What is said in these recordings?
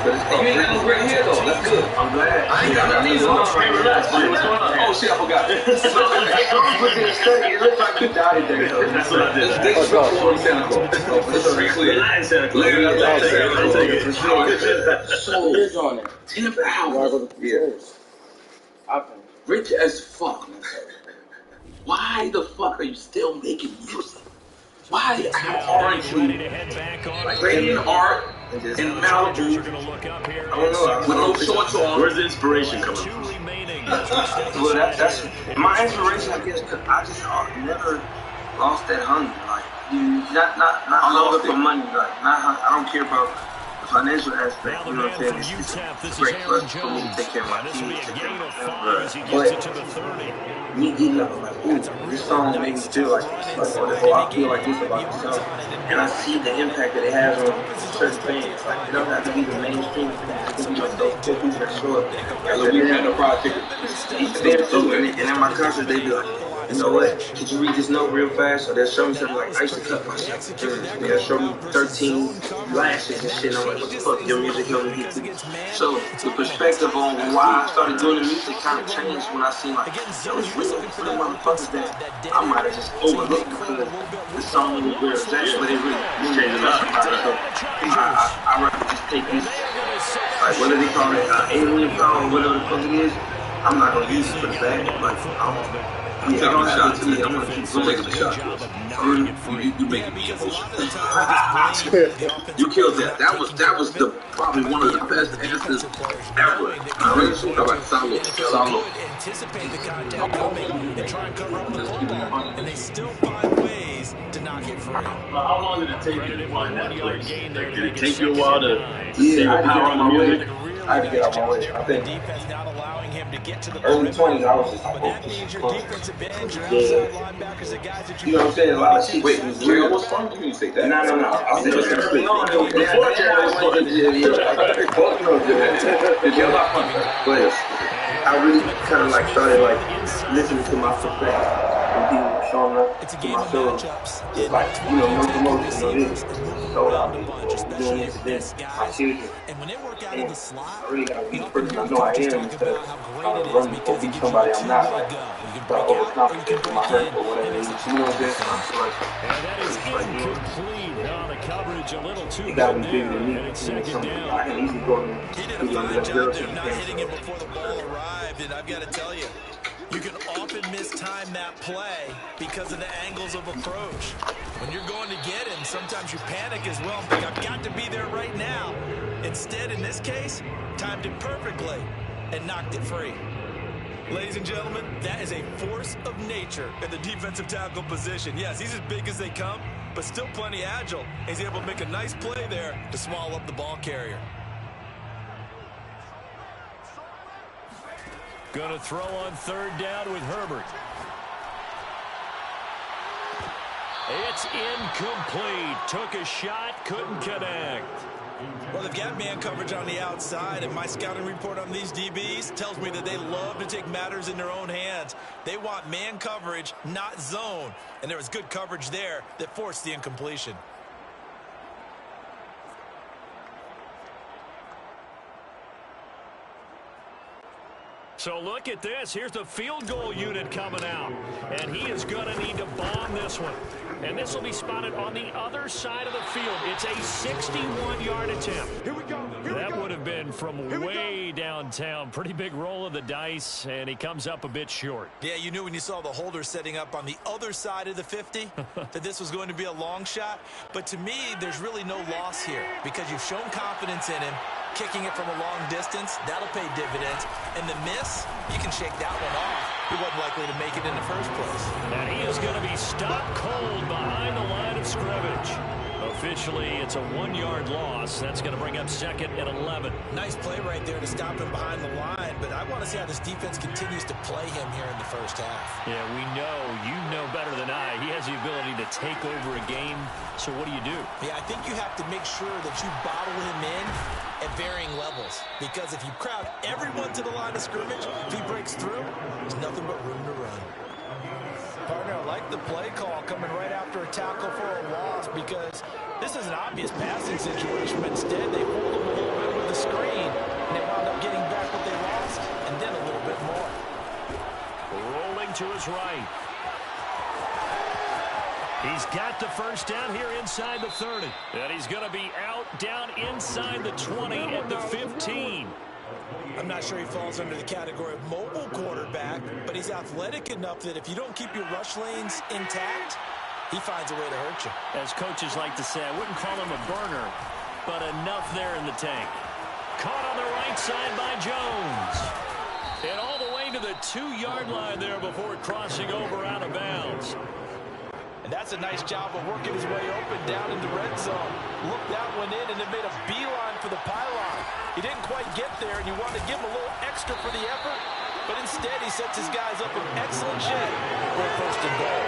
But it's called. You ain't got no gray hair though. That's good. I'm glad. I ain't got nothing either. What's going on? Oh shit, I forgot. It looks like you dyed there. That's what I did. This is for Santa Claus. It's pretty clear. Not Santa Claus. So here's on it. 10 hours. Yeah. Rich as fuck. Why the fuck are you still making music? Why aren't you like creating art in Malibu? I don't know. With no shorts on. Where's the inspiration coming from? Well, that's my inspiration. I guess cause I just never lost that hunger. Like not hunger for money. Like I don't care about the financial aspect. You know what I'm saying? It's great for me to take care of my kids, take care of my family. But me getting up, I'm like, ooh, this song makes me feel like this. Like, I feel like this about the song. And I see the impact that it has on certain fans. Like, it doesn't have to be the mainstream. It can be like those people that show up. Like, we had no project. And at my concert, they be like, you know what? Could you read this note real fast? Or they'll show me something like, I used to cut myself. They'll show me 13 lashes and shit. And I'm like, what the fuck? Your music helped me get through. So the perspective on why I started doing the music kind of changed when I seen like, yo, it's real for the motherfuckers that I might have just overlooked because the song was weird. That's what it really changed up. So I rather just take this, like, what do they call it? Alien power, whatever the fuck it is. I'm not gonna use it for the bad. Like, I'm taking a shot to me. I'm gonna keep taking a shot. You making me emotional. You killed that. That was the probably one of the best answers ever. I really so how about Salo. Anticipate the contact coming and try and cover up the ball, and they still find ways to knock it free. How long did it take you to find that place? Did it take you a while to see the power on the music? I had to get out my way. I think defense not allowing him to get to the early 20s, I was just like, that means your defensive end, your outside linebackers, the guys that you know what I'm saying? A lot of shit. Wait, Jerry was fun? You didn't say that. No. I said before Jerry was fun. But I really kind of like started like listening to my perspective. When people were showing up to my shows, it's like, you know, no promotion, no this. So doing this, my children. And I really gotta be the person I know I am instead of running or be somebody I'm not. Like, overconfident in my hurt or whatever it is. You know what I'm saying? It gotta be bigger than me. I can easily go to not hitting it before the ball arrived, and I've got to tell you, you can often mistime that play because of the angles of approach. When you're going to get him, sometimes you panic as well and think, I've got to be there right now. Instead, in this case, timed it perfectly and knocked it free. Ladies and gentlemen, that is a force of nature in the defensive tackle position. Yes, he's as big as they come, but still plenty agile. He's able to make a nice play there to swallow up the ball carrier. Going to throw on third down with Herbert. It's incomplete. Took a shot, couldn't connect. Well, they've got man coverage on the outside, and my scouting report on these DBs tells me that they love to take matters in their own hands. They want man coverage, not zone. And there was good coverage there that forced the incompletion. So look at this. Here's the field goal unit coming out. And he is going to need to bomb this one. And this will be spotted on the other side of the field. It's a 61-yard attempt. Here we go. That would have been from way downtown. Pretty big roll of the dice, and he comes up a bit short. Yeah, you knew when you saw the holder setting up on the other side of the 50 that this was going to be a long shot. But to me, there's really no loss here because you've shown confidence in him. Kicking it from a long distance, that'll pay dividends. And the miss, you can shake that one off. He wasn't likely to make it in the first place. And he is going to be stopped cold behind the line of scrimmage. Officially, it's a 1-yard loss. That's going to bring up second and 11. Nice play right there to stop him behind the line, but I want to see how this defense continues to play him here in the first half. Yeah, we know. You know better than I. He has the ability to take over a game. So what do you do? Yeah, I think you have to make sure that you bottle him in at varying levels, because if you crowd everyone to the line of scrimmage, if he breaks through, there's nothing but room to run. Partner, I like the play call coming right after a tackle for a loss, because this is an obvious passing situation, but instead they hold him a little bit with the screen. to his right. He's got the first down here inside the 30. And he's going to be out down inside the 20 at the 15. I'm not sure he falls under the category of mobile quarterback, but he's athletic enough that if you don't keep your rush lanes intact, he finds a way to hurt you. As coaches like to say, I wouldn't call him a burner, but enough there in the tank. Caught on the right side by Jones. And all the way to the 2-yard line there before crossing over out of bounds. And that's a nice job of working his way open down in the red zone. Looked that one in and then made a beeline for the pylon. He didn't quite get there, and you wanted to give him a little extra for the effort, but instead he sets his guys up in excellent shape for a first and goal.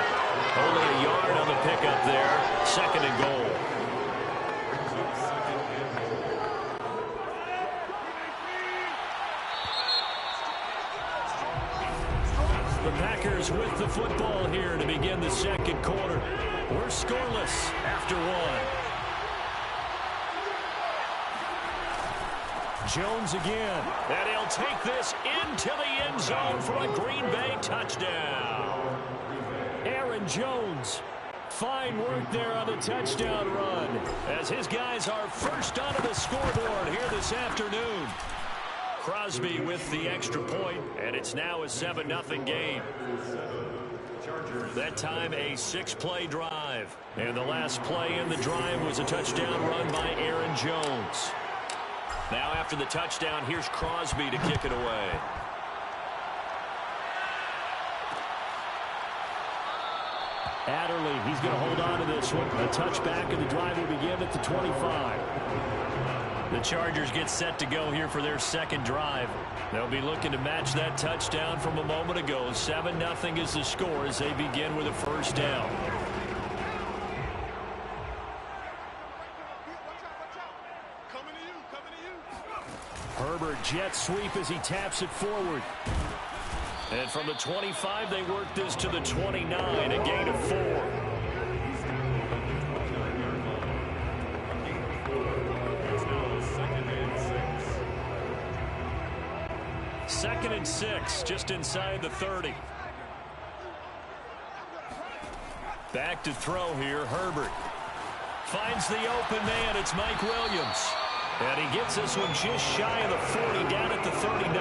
Only a yard on the pickup there. Second and goal. The Packers with the football here to begin the second quarter. We're scoreless after one. Jones again. And he'll take this into the end zone for a Green Bay touchdown. Aaron Jones. Fine work there on the touchdown run, as his guys are first onto the scoreboard here this afternoon. Crosby with the extra point, and it's now a 7-0 game. That time a 6-play drive. And the last play in the drive was a touchdown run by Aaron Jones. Now after the touchdown, here's Crosby to kick it away. Adderley, he's going to hold on to this one. A touchback, and the drive will begin at the 25. The Chargers get set to go here for their second drive. They'll be looking to match that touchdown from a moment ago. 7-0 is the score as they begin with a first down. Herbert jet sweep as he taps it forward. And from the 25, they work this to the 29, a gain of 4. Second and 6, just inside the 30. Back to throw here, Herbert. Finds the open man, it's Mike Williams. And he gets this one just shy of the 40, down at the 39.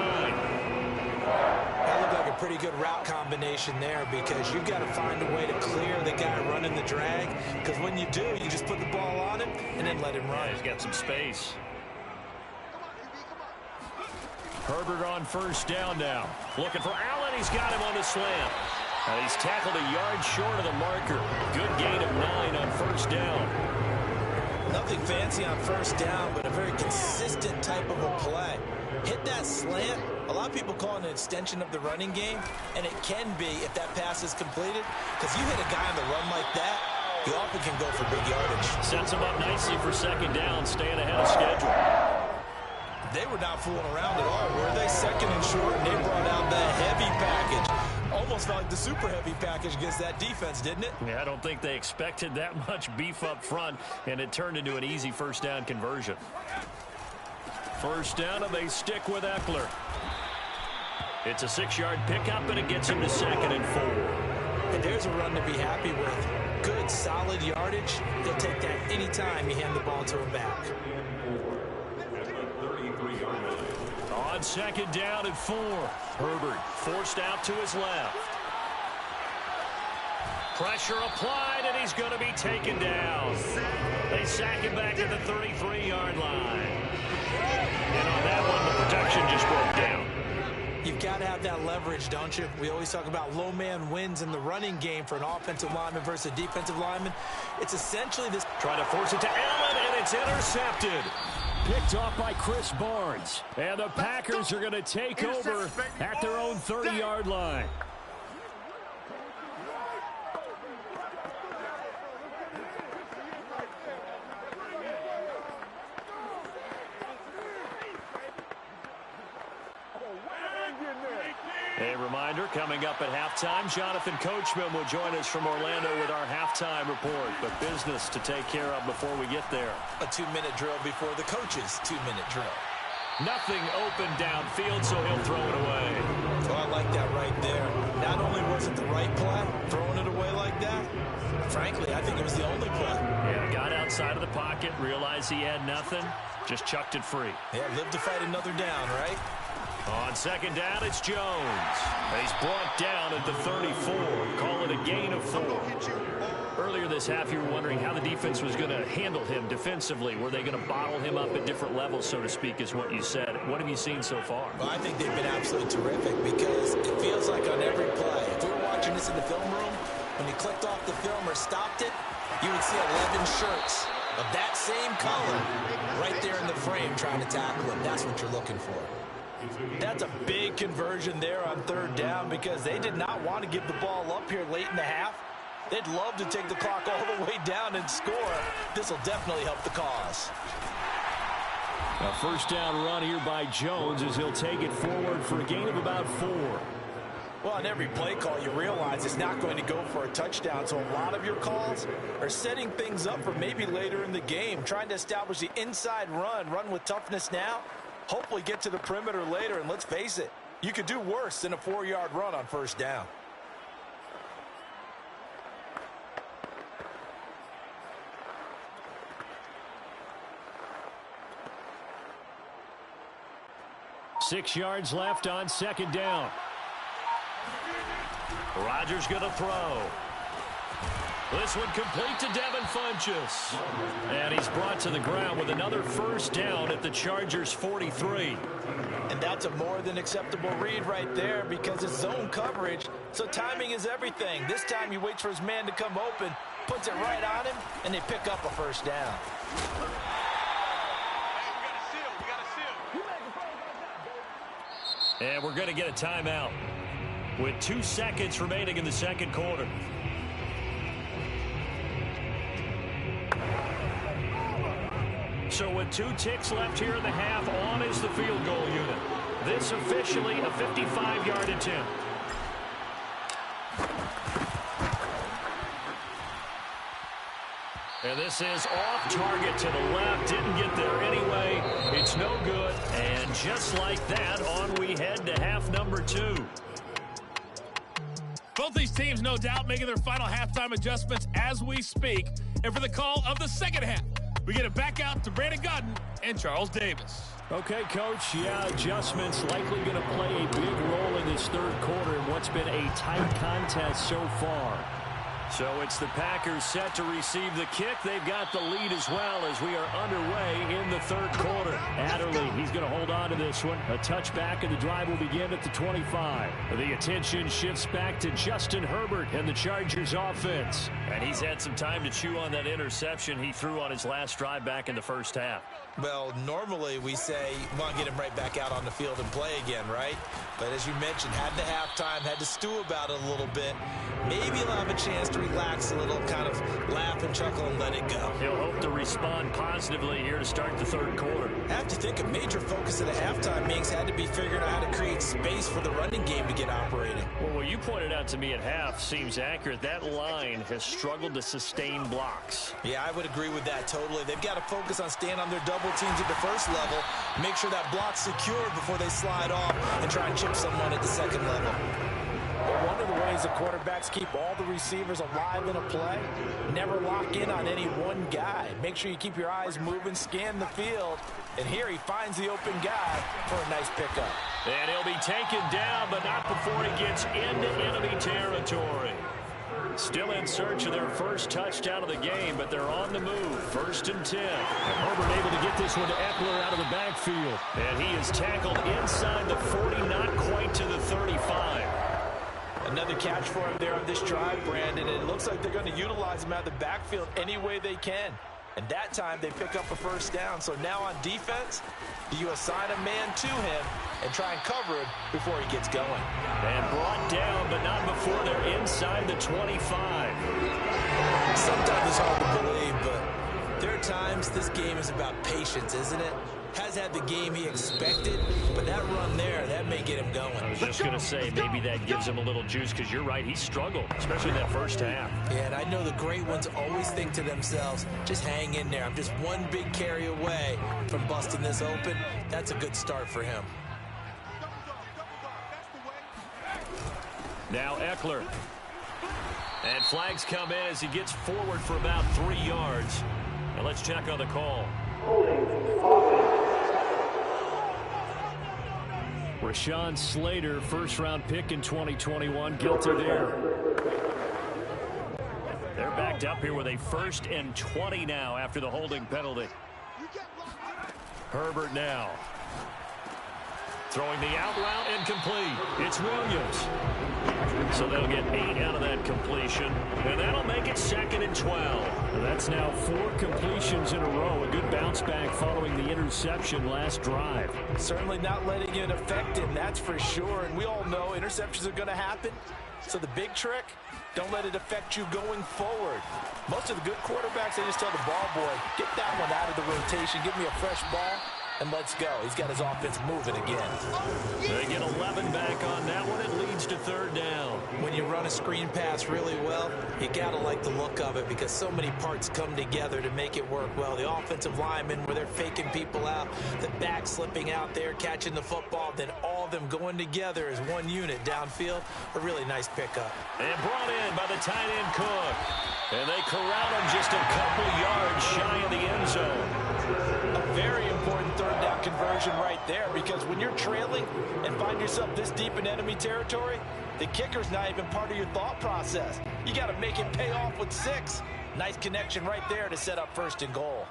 That looked like a pretty good route combination there, because you've got to find a way to clear the guy running the drag, because when you do, you just put the ball on him and then let him run. Yeah, he's got some space. Herbert on first down now. Looking for Allen. He's got him on the slant. He's tackled a yard short of the marker. Good gain of 9 on first down. Nothing fancy on first down, but a very consistent type of a play. Hit that slant. A lot of people call it an extension of the running game, and it can be if that pass is completed, because you hit a guy on the run like that, you often can go for big yardage. Sets him up nicely for second down, staying ahead of schedule. They were not fooling around at all, were they? Second and short, and they brought out the heavy package. Almost like the super heavy package against that defense, didn't it? Yeah, I don't think they expected that much beef up front, and it turned into an easy first down conversion. First down, and they stick with Eckler. It's a 6-yard pickup, and it gets him to second and 4. And there's a run to be happy with. Good, solid yardage. He'll take that anytime you hand the ball to him back. On second down and 4. Herbert forced out to his left. Pressure applied, and he's going to be taken down. They sack him back at the 33-yard line. And on that one, the protection just broke down. You've got to have that leverage, don't you? We always talk about low man wins in the running game for an offensive lineman versus a defensive lineman. It's essentially this. Trying to force it to Allen, and it's intercepted. Picked off by Chris Barnes. And the Packers are going to take over at their own 30-yard line. A reminder, coming up at halftime, Jonathan Coachman will join us from Orlando with our halftime report. But business to take care of before we get there. A 2-minute drill before the coach's 2-minute drill. Nothing open downfield, so he'll throw it away. Oh, I like that right there. Not only was it the right play, throwing it away like that, frankly, I think it was the only play. Yeah, got outside of the pocket, realized he had nothing, just chucked it free. Yeah, live to fight another down, right? On second down, it's Jones. He's brought down at the 34. Call it a gain of 4. Earlier this half, you were wondering how the defense was going to handle him defensively. Were they going to bottle him up at different levels, so to speak, is what you said. What have you seen so far? Well, I think they've been absolutely terrific because it feels like on every play, if we were watching this in the film room, when you clicked off the film or stopped it, you would see 11 shirts of that same color right there in the frame trying to tackle him. That's what you're looking for. That's a big conversion there on third down because they did not want to give the ball up here late in the half. They'd love to take the clock all the way down and score. This will definitely help the cause. A first down run here by Jones as he'll take it forward for a gain of about 4. Well, on every play call, you realize it's not going to go for a touchdown, so a lot of your calls are setting things up for maybe later in the game, trying to establish the inside run with toughness now, hopefully get to the perimeter later, and let's face it, you could do worse than a 4-yard run on first down. Six yards left on second down. Rodgers going to throw. This one complete to Devin Funchess. And he's brought to the ground with another first down at the Chargers' 43. And that's a more than acceptable read right there because it's zone coverage, so timing is everything. This time he waits for his man to come open, puts it right on him, and they pick up a first down. And we're going to get a timeout with 2 seconds remaining in the second quarter. So with 2 ticks left here in the half, on is the field goal unit. This officially a 55-yard attempt. And this is off target to the left. Didn't get there anyway. It's no good. And just like that, on we head to half number 2. Both these teams, no doubt, making their final halftime adjustments as we speak. And for the call of the second half, we get it back out to Brandon Gaudin and Charles Davis. Okay, Coach. Yeah, adjustments likely going to play a big role in this third quarter in what's been a tight contest so far. So it's the Packers set to receive the kick. They've got the lead as well as we are underway in the third quarter. Adderley, he's going to hold on to this one. A touchback, and the drive will begin at the 25. The attention shifts back to Justin Herbert and the Chargers offense. And he's had some time to chew on that interception he threw on his last drive back in the first half. Well, normally we say, want to get him right back out on the field and play again, right? But as you mentioned, had the halftime, had to stew about it a little bit. Maybe he'll have a chance to relax a little, kind of laugh and chuckle and let it go. He'll hope to respond positively here to start the third quarter. I have to think a major focus of the halftime meetings had to be figuring out how to create space for the running game to get operating. Well, what you pointed out to me at half seems accurate. That line has struggled to sustain blocks. Yeah, I would agree with that totally. They've got to focus on staying on their double teams at the first level, make sure that block's secured before they slide off and try and chip someone at the second level. But one of the ways the quarterbacks keep all the receivers alive in a play, never lock in on any one guy. Make sure you keep your eyes moving, scan the field, and here he finds the open guy for a nice pickup. And he'll be taken down, but not before he gets into enemy territory. Still in search of their first touchdown of the game, but they're on the move. 1st and 10. And Herbert able to get this one to Eckler out of the backfield. And he is tackled inside the 40, not quite to the 35. Another catch for him there on this drive, Brandon, and it looks like they're going to utilize him out of the backfield any way they can. And that time they pick up a first down. So now on defense, do you assign a man to him and try and cover him before he gets going? And brought down, but not before they're inside the 25. Sometimes it's hard to believe, but there are times this game is about patience, isn't it? has had the game he expected, but that run there, that may get him going. I was just going to say, maybe that gives him a little juice, because you're right, he struggled, especially in that first half. Yeah, and I know the great ones always think to themselves, just hang in there. I'm just one big carry away from busting this open. That's a good start for him. Now Ekeler. And flags come in as he gets forward for about 3 yards. Now let's check on the call. Rashawn Slater, first-round pick in 2021, guilty there. They're backed up here with a 1st and 20 now after the holding penalty. Herbert now. Throwing the out route incomplete. It's Williams. So they'll get 8 out of that completion. And that'll make it 2nd and 12. And that's now 4 completions in a row. A good bounce back following the interception last drive. Certainly not letting it affect him, that's for sure. And we all know interceptions are going to happen. So the big trick, don't let it affect you going forward. Most of the good quarterbacks, they just tell the ball boy, get that one out of the rotation, give me a fresh ball, and let's go. He's got his offense moving again. They get 11 back on that one. It leads to 3rd down. When you run a screen pass really well, you got to like the look of it because so many parts come together to make it work well. The offensive linemen, where they're faking people out, the back slipping out there, catching the football, then all of them going together as one unit downfield. A really nice pickup. And brought in by the tight end Cook. And they corral him just a couple yards shy of the end zone. A very important 3rd down conversion right there, because when you're trailing and find yourself this deep in enemy territory, the kicker's not even part of your thought process. You got to make it pay off with 6. Nice connection right there to set up 1st and goal.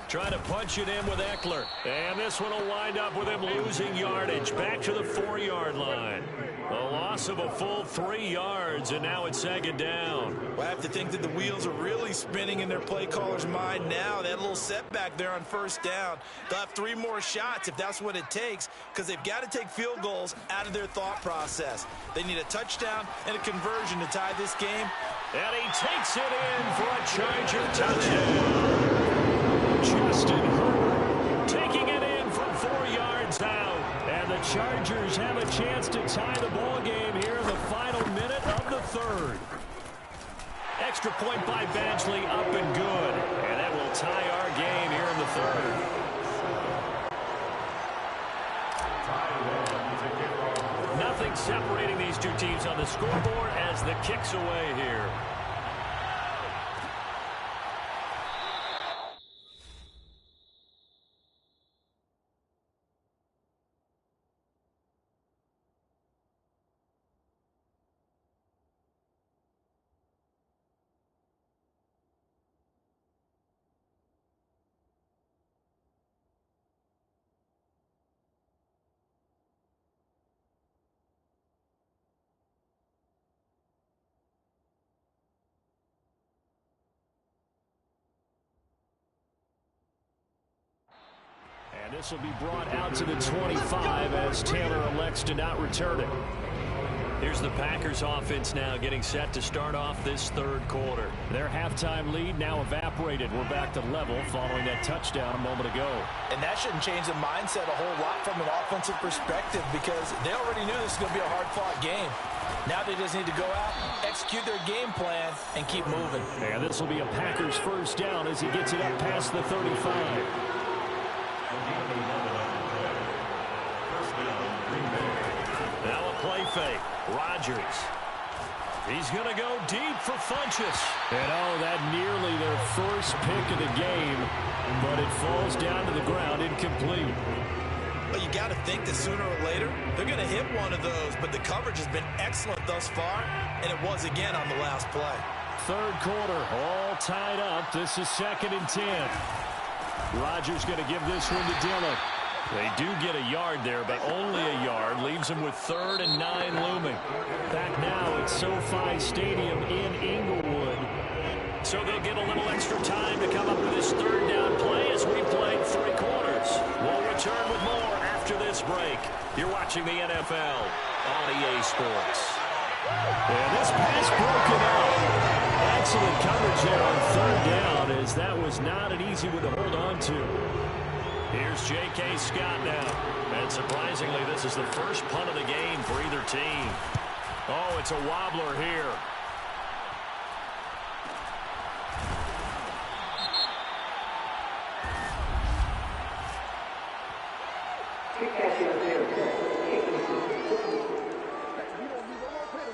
Trying to punch it in with Ekeler. And this one will wind up with him losing yardage. Back to the 4-yard line. A loss of a full 3 yards, and now it's 2nd down. Well, I have to think that the wheels are really spinning in their play caller's mind now. That little setback there on 1st down. They'll have 3 more shots if that's what it takes, because they've got to take field goals out of their thought process. They need a touchdown and a conversion to tie this game. And he takes it in for a Charger touchdown. Justin Herbert taking it in from 4 yards out. And the Chargers have a chance to tie the ball game here in the final minute of the 3rd. Extra point by Badgley, up and good. And that will tie our game here in the 3rd. Nothing separating these two teams on the scoreboard as the kick's away here. This will be brought out to the 25 as Taylor elects to not return it. Here's the Packers offense now getting set to start off this 3rd quarter. Their halftime lead now evaporated. We're back to level following that touchdown a moment ago. And that shouldn't change the mindset a whole lot from an offensive perspective, because they already knew this was going to be a hard-fought game. Now they just need to go out, execute their game plan, and keep moving. And this will be a Packers 1st down as he gets it up past the 35. Now a play fake. Rodgers. He's going to go deep for Funchess. And oh, that nearly their first pick of the game, but it falls down to the ground incomplete. But you got to think that sooner or later, they're going to hit one of those, but the coverage has been excellent thus far, and it was again on the last play. 3rd quarter, all tied up. This is 2nd and 10. Rodgers going to give this one to Dillon. They do get a yard there, but only a yard. Leaves them with 3rd and 9 looming. Back now at SoFi Stadium in Inglewood. So they'll get a little extra time to come up with this 3rd down play as we played 3 quarters. We'll return with more after this break. You're watching the NFL on EA Sports. And this pass broken up. Excellent coverage there on third down, as that was not an easy one to hold on to. Here's J.K. Scott now. And surprisingly, this is the first punt of the game for either team. Oh, it's a wobbler here.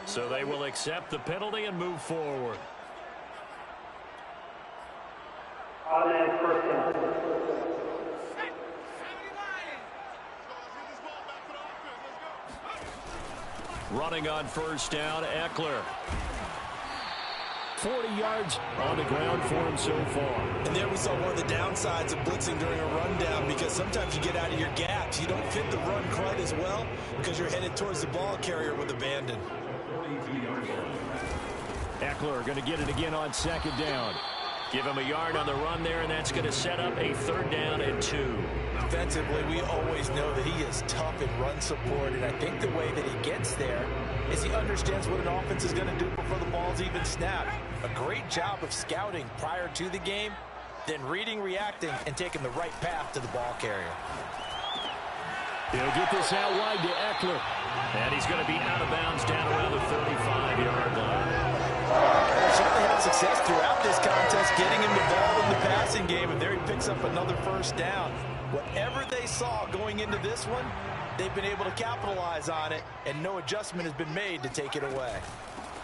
So they will accept the penalty and move forward. Running on first down, Eckler. 40 yards on the ground for him so far. And there we saw one of the downsides of blitzing during a rundown, because sometimes you get out of your gaps. You don't fit the run quite as well because you're headed towards the ball carrier with abandon. Eckler going to get it again on second down. Give him a yard on the run there, and that's going to set up a third down and 2. Defensively, we always know that he is tough in run support, and I think the way that he gets there is he understands what an offense is going to do before the ball's even snapped. A great job of scouting prior to the game, then reading, reacting, and taking the right path to the ball carrier. He'll get this out wide to Eckler. And he's going to be out of bounds down around the 35-yard line. Certainly had success throughout this contest getting him the ball in the passing game, and there he picks up another first down. Whatever they saw going into this one, they've been able to capitalize on it, and no adjustment has been made to take it away.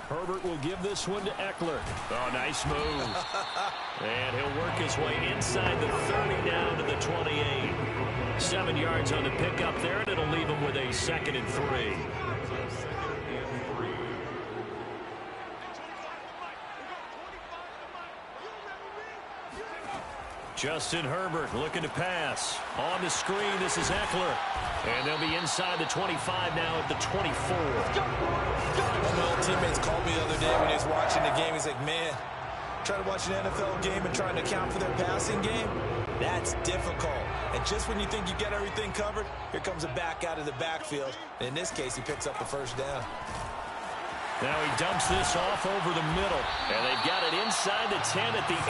Herbert will give this one to Eckler. Oh, nice move. And he'll work his way inside the 30 down to the 28. 7 yards on the pickup there, and it'll leave him with a 2nd and 3. Justin Herbert looking to pass. On the screen, this is Eckler. And they'll be inside the 25 now at the 24. One of my old teammates called me the other day when he was watching the game. He's like, man, trying to watch an NFL game and trying to account for their passing game, that's difficult. And just when you think you get everything covered, here comes a back out of the backfield. And in this case, he picks up the first down. Now he dumps this off over the middle. And they've got it inside the 10 at the 8.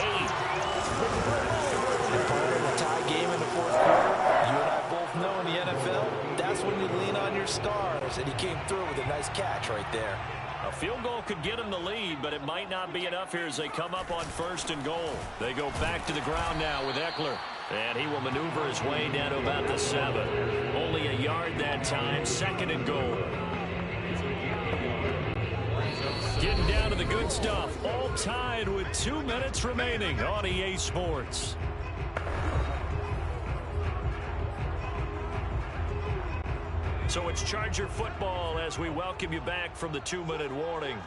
Part of a tie game in the fourth quarter, you and I both know in the NFL, that's when you lean on your stars. And he came through with a nice catch right there. A field goal could get them the lead, but it might not be enough here as they come up on 1st and goal. They go back to the ground now with Eckler. And he will maneuver his way down to about the 7. Only a yard that time, 2nd and goal. Getting down to the good stuff. All tied with 2 minutes remaining on EA Sports. So it's Charger football as we welcome you back from the 2-minute warning.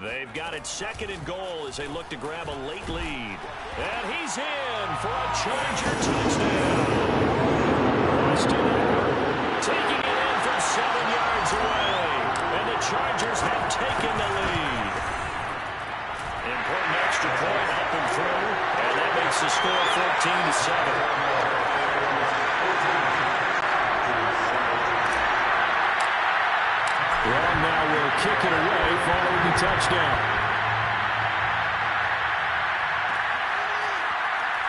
They've got it 2nd and goal as they look to grab a late lead. And he's in for a Charger touchdown. Austin Eckler taking it in from 7 yards away. And the Chargers have taken the lead. Important extra point up and through. And that makes the score 14-7. Long now will kick it away following the touchdown.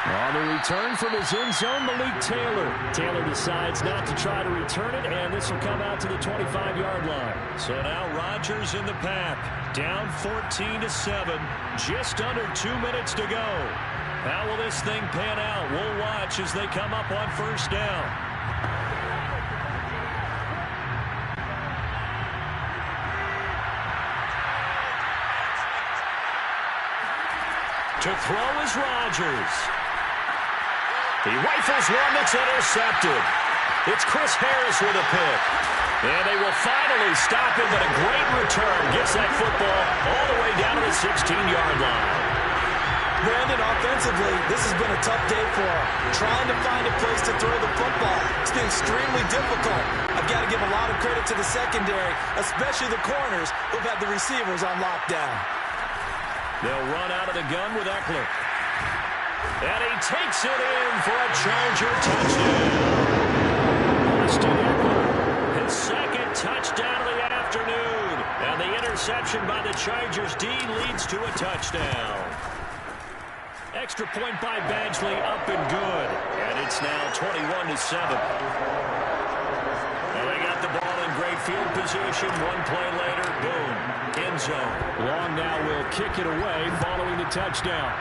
On the return from his end zone, Malik Taylor. Taylor decides not to try to return it, and this will come out to the 25-yard line. So now Rodgers in the pack. Down 14-7. Just under 2 minutes to go. How will this thing pan out? We'll watch as they come up on 1st down. To throw is Rodgers. He rifles one that's intercepted. It's Chris Harris with a pick. And they will finally stop him, but a great return gets that football all the way down to the 16-yard line. Brandon, offensively, this has been a tough day for him. Trying to find a place to throw the football. It's been extremely difficult. I've got to give a lot of credit to the secondary, especially the corners who've had the receivers on lockdown. They'll run out of the gun with Eckler. And he takes it in for a Charger touchdown. Austin Eckler, his 2nd touchdown of the afternoon. And the interception interception by the Chargers D leads to a touchdown. Extra point by Badgley, up and good. And it's now 21-7. Well, they got the ball in great field position. One play later, boom, end zone. Long now will kick it away following the touchdown.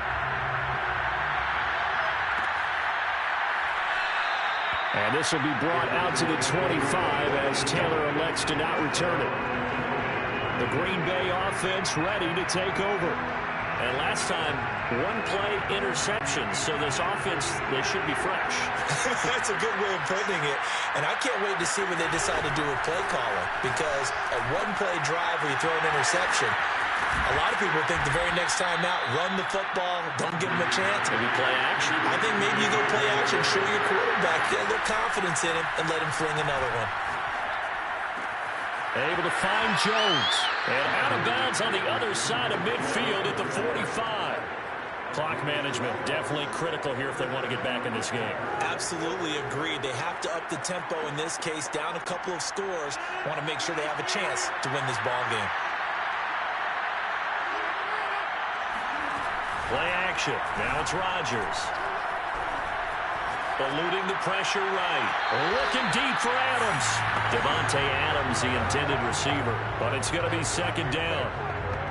And this will be brought out to the 25 as Taylor elects to not return it. The Green Bay offense ready to take over. And last time, one play interception. So this offense, they should be fresh. That's a good way of putting it. And I can't wait to see what they decide to do with play calling. Because a one-play drive where you throw an interception, a lot of people think the very next time out, run the football, don't give them a chance. Maybe play action. I think maybe you go play action, show your quarterback, get a little confidence in him, and let him fling another one. Able to find Jones. And out of bounds on the other side of midfield at the 45. Clock management definitely critical here if they want to get back in this game. Absolutely agreed. They have to up the tempo in this case, down a couple of scores. Want to make sure they have a chance to win this ball game. Play action. Now it's Rodgers. Eluding the pressure right. Looking deep for Adams. Devontae Adams, the intended receiver. But it's going to be second down.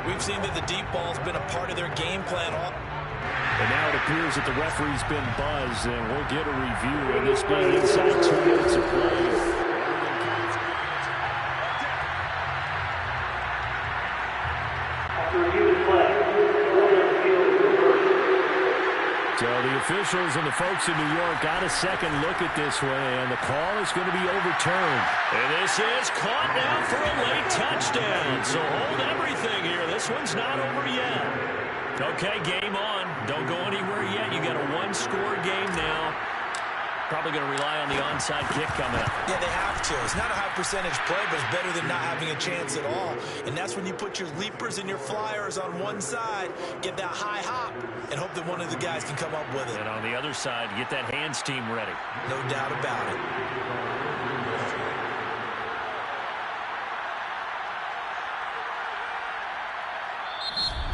We've seen that the deep ball's been a part of their game plan all. And now it appears that the referee's been buzzed, and we'll get a review of this being inside 2 minutes of play. So the officials and the folks in New York got a second look at this one, and the call is going to be overturned. And this is caught now for a late touchdown. So hold everything here. This one's not over yet. Okay, game on. Don't go anywhere yet. You got a one-score game now. Probably going to rely on the onside kick coming up. Yeah, they have to. It's not a high percentage play, but it's better than not having a chance at all. And that's when you put your leapers and your flyers on one side, get that high hop, and hope that one of the guys can come up with it. And on the other side, get that hands team ready. No doubt about it.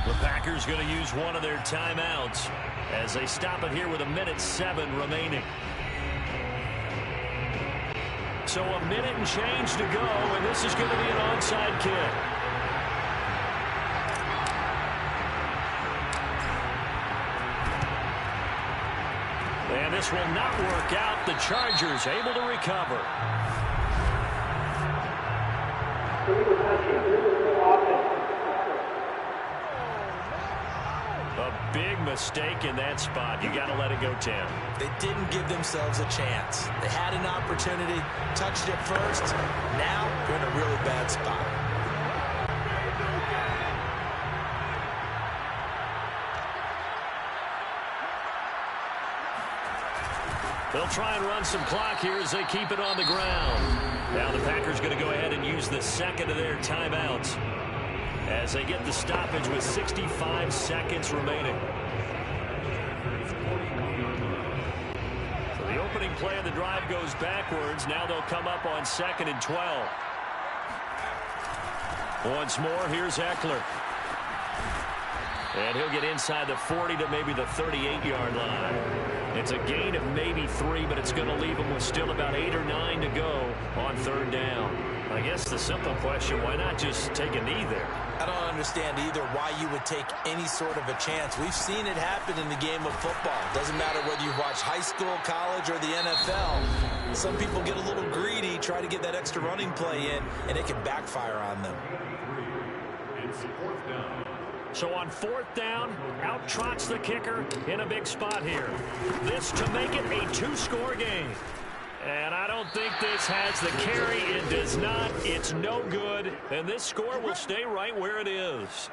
The Packers going to use one of their timeouts as they stop it here with 1:07 remaining. So a minute and change to go, and this is going to be an onside kick. And this will not work out. The Chargers able to recover. A big mistake in that spot. You got to let it go, Tim. They didn't give themselves a chance. They had an opportunity, touched it first. Now they're in a really bad spot. They'll try and run some clock here as they keep it on the ground. Now the Packers going to go ahead and use the second of their timeouts as they get the stoppage with 65 seconds remaining. So the opening play of the drive goes backwards. Now they'll come up on 2nd and 12. Once more, here's Eckler. And he'll get inside the 40 to maybe the 38-yard line. It's a gain of maybe 3, but it's going to leave them with still about 8 or 9 to go on 3rd down. I guess the simple question, why not just take a knee there? I don't understand either why you would take any sort of a chance. We've seen it happen in the game of football. Doesn't matter whether you watch high school, college, or the NFL. Some people get a little greedy, try to get that extra running play in, and it can backfire on them. So on 4th down, out trots the kicker in a big spot here. This to make it a 2-score game. And I don't think this has the carry. It does not. It's no good. And this score will stay right where it is.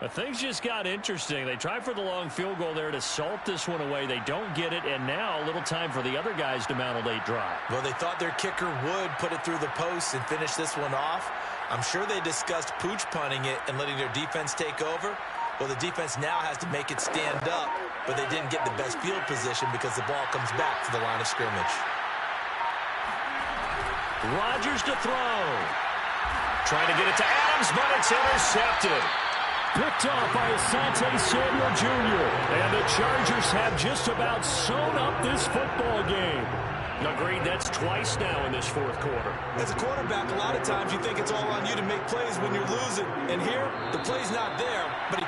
But things just got interesting. They tried for the long field goal there to salt this one away. They don't get it. And now a little time for the other guys to mount a late drive. Well, they thought their kicker would put it through the post and finish this one off. I'm sure they discussed pooch punting it and letting their defense take over. Well, the defense now has to make it stand up, but they didn't get the best field position because the ball comes back to the line of scrimmage. Rodgers to throw. Trying to get it to Adams, but it's intercepted. Picked off by Asante Samuel Jr. And the Chargers have just about sewn up this football game. Agreed, that's twice now in this fourth quarter. As a quarterback, a lot of times you think it's all on you to make plays when you're losing. And here, the play's not there, but he